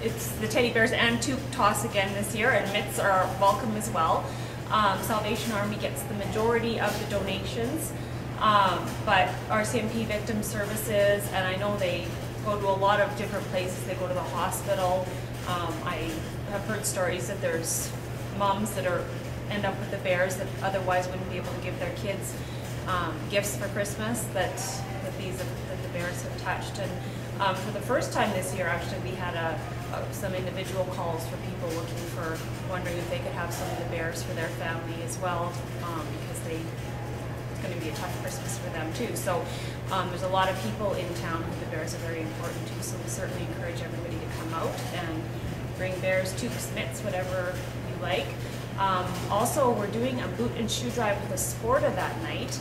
it's the teddy bears and toque toss again this year, and mitts are welcome as well. Salvation Army gets the majority of the donations, but RCMP Victim Services, and I know they go to a lot of different places. They go to the hospital. I have heard stories that there's moms that end up with the bears that otherwise wouldn't be able to give their kids gifts for Christmas that the bears have touched. And for the first time this year, actually, we had some individual calls for people wondering if they could have some of the bears for their family as well, because it's going to be a tough Christmas for them too. So there's a lot of people in town who the bears are very important to, so we certainly encourage everybody to come out and bring bears, toques, mitts, whatever you like. Also, we're doing a boot and shoe drive with a Sporta that night.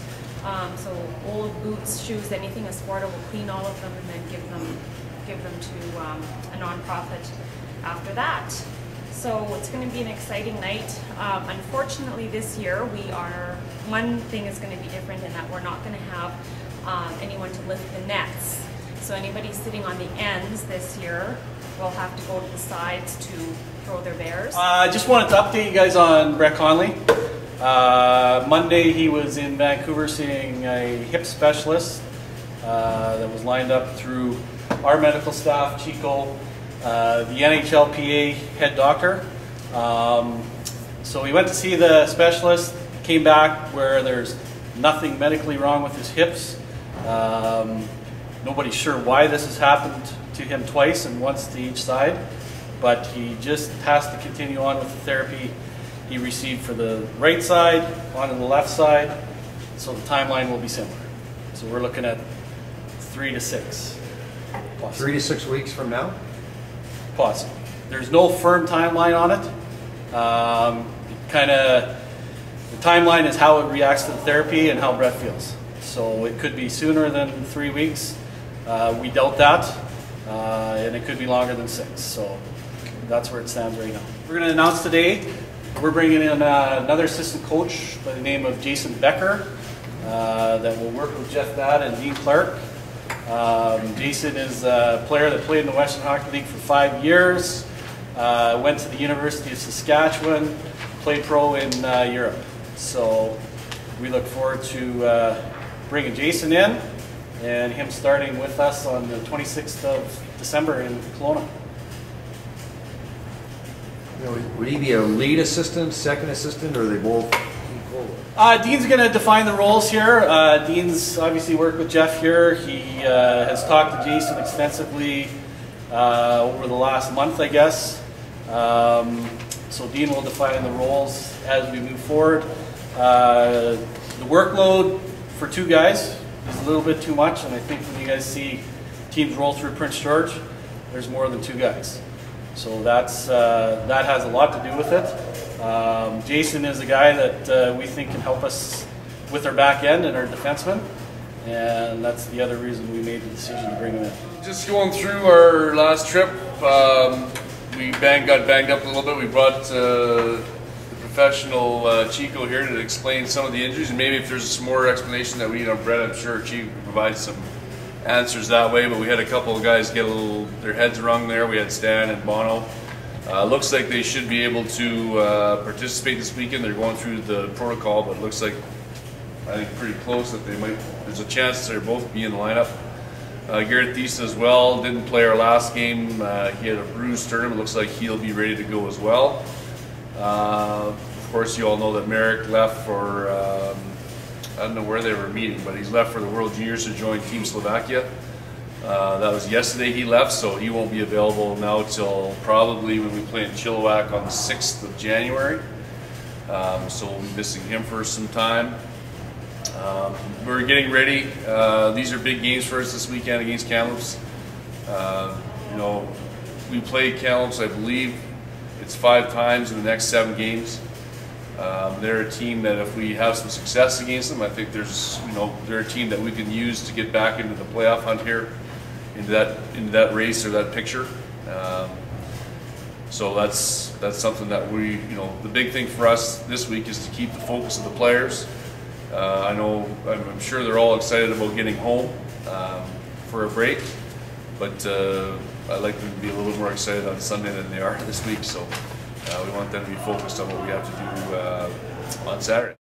So old boots, shoes, anything a Sporta will clean all of them and then give them to a nonprofit after that. So it's going to be an exciting night. Unfortunately, this year one thing is going to be different in that we're not going to have anyone to lift the nets. So anybody sitting on the ends this year will have to go to the sides to throw their bears. I just wanted to update you guys on Brett Conley. Monday he was in Vancouver seeing a hip specialist that was lined up through our medical staff, Chico, the NHLPA head doctor. So he went to see the specialist, came back where there's nothing medically wrong with his hips. Nobody's sure why this has happened to him twice and once to each side, but he just has to continue on with the therapy he received for the right side, on the left side, so the timeline will be similar. So we're looking at 3 to 6. Possibly. 3 to 6 weeks from now? Possibly. There's no firm timeline on it. The timeline is how it reacts to the therapy and how Brett feels. So it could be sooner than 3 weeks. We doubt that. And it could be longer than 6. So that's where it stands right now. We're going to announce today we're bringing in another assistant coach by the name of Jason Becker that will work with Jeff Badd and Dean Clark. Jason is a player that played in the Western Hockey League for 5 years, went to the University of Saskatchewan, played pro in Europe. So we look forward to bringing Jason in and him starting with us on the 26th of December in Kelowna. Would he be a lead assistant, second assistant, or are they both equal? Dean's going to define the roles here. Dean's obviously worked with Jeff here. He has talked to Jason extensively over the last month, I guess. So Dean will define the roles as we move forward. The workload for 2 guys is a little bit too much, and I think when you guys see teams roll through Prince George, there's more than 2 guys. So that has a lot to do with it. Jason is a guy that we think can help us with our back end and our defensemen, and that's the other reason we made the decision to bring him in. Just going through our last trip, we got banged up a little bit. We brought the professional Chico here to explain some of the injuries, and maybe if there's some more explanation that we need on Brett, I'm sure Chico can provide some answers that way. But we had a couple of guys get their heads wrung there. We had Stan and Bono. Looks like they should be able to participate this weekend. They're going through the protocol, but it looks like, I think, pretty close that they might. There's a chance they'll both be in the lineup. Garrett Thies as well didn't play our last game. He had a bruised sternum. It looks like he'll be ready to go as well. Of course, you all know that Merrick left for, I don't know where they were meeting, but he's left for the World Juniors to join Team Slovakia. That was yesterday he left, so he won't be available now till probably when we play in Chilliwack on the 6th of January. So we'll be missing him for some time. We're getting ready. These are big games for us this weekend against Kamloops. You know, we play Kamloops, I believe it's 5 times in the next 7 games. They're a team that if we have some success against them, I think there's, you know, they're a team that we can use to get back into the playoff hunt here, into that race or that picture. So that's something that we, you know, the big thing for us this week is to keep the focus of the players. I'm sure they're all excited about getting home for a break, but I'd like them to be a little bit more excited on Sunday than they are this week. So we want them to be focused on what we have to do on Saturday.